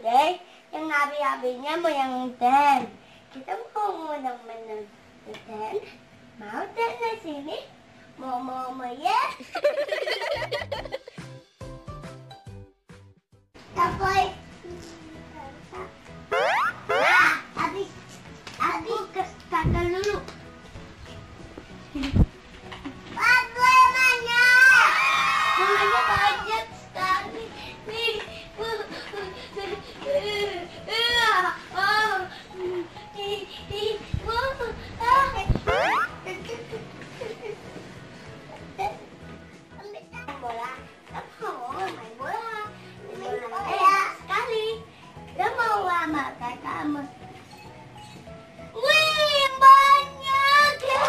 Oke, yang api-apinya mau yang ten. Kita mau yang mana? Ten. Mau ten di sini? Mau ya? Tapoy. Nah, habis ke kakak dulu. Mamanya banyak sekali. Bola, main bola sekali. Dia mau lama kamu. Wih, banyak ya,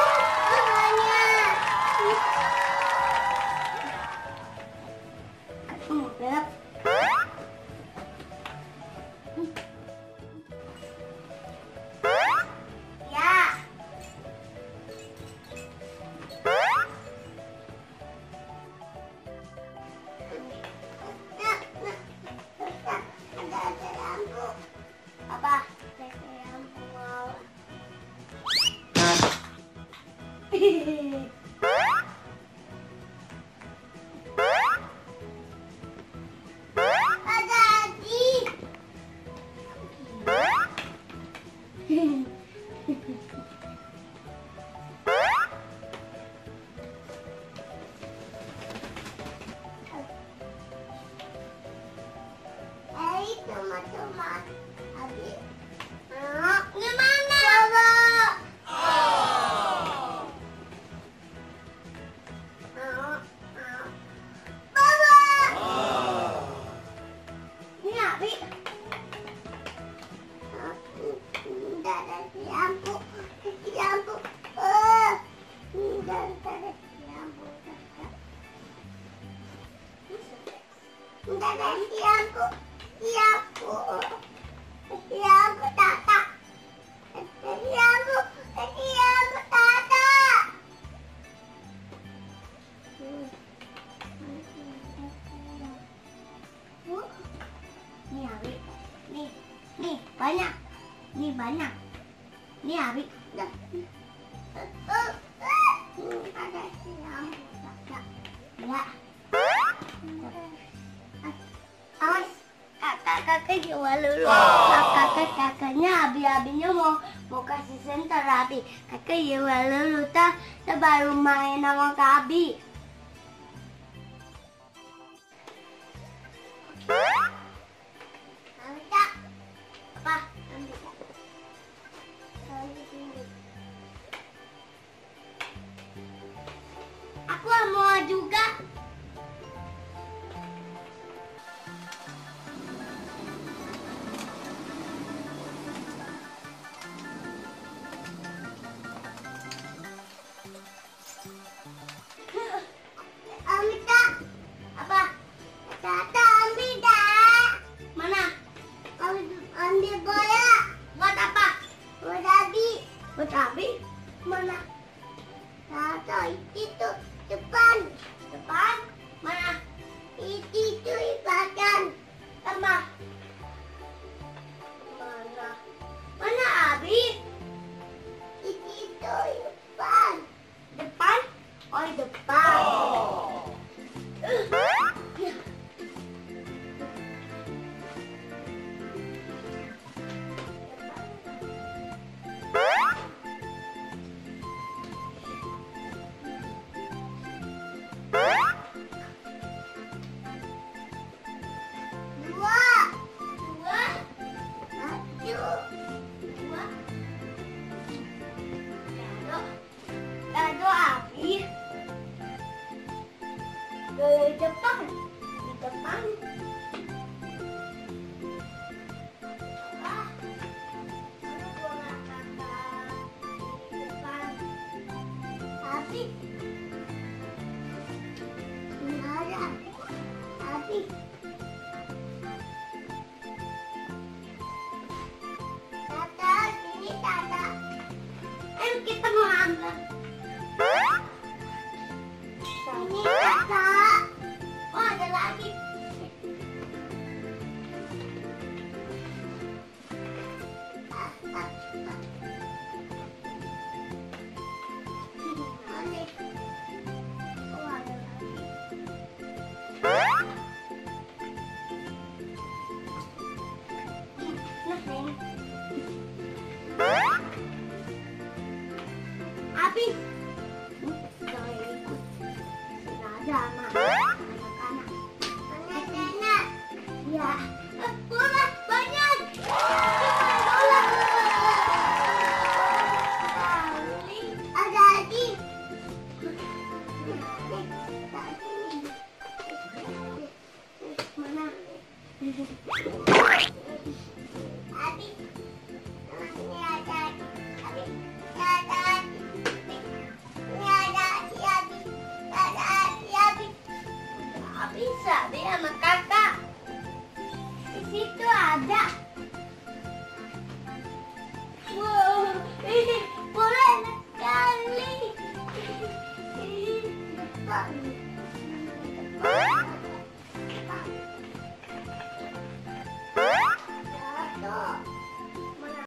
banyak. Belap. Ya. Ada lampu. Apa? Ada lampu mau. Tomat. Habis. Gimana? Ini Abi. Udah ada lampu. Lampu. Udah ada lampu. Udah ada lampu. Lampu tata. Lampu tata. Nih Abi, nih banyak, nih Abi, ada lampu tata, ya. Awas, kakak jual dulu. Kakaknya abi-abinya mau kasih senter abi. Kakak jual dulu ta baru main sama Kak Abi. Apa? Aku mau juga. Amita, apa? Tata Amita, mana? Ambil bola. Buat apa? Buat Abi. Buat Abi? Mana? Tata itu depan. Depan? Mana? Itu belakang. Sama. Mana? Mana Abi? Itu depan. Depan? Oh, depan. Di depan. Abi. Abi. Tata, sini Tata. Ayo kita mau ambil. Sini Tata. Oh, ada lagi. main. Habis. Jangan ikut. Sengaja sama anak-anak. Anak-anak. Ya. Bola banyak. Bola. Ada lagi. Mana? Habis. Ini ada. Habis. Ini ada. Ini ada. Habis. Ada. Habis. Habis sama kakak. Di situ ada. Wow, ini bola enak sekali.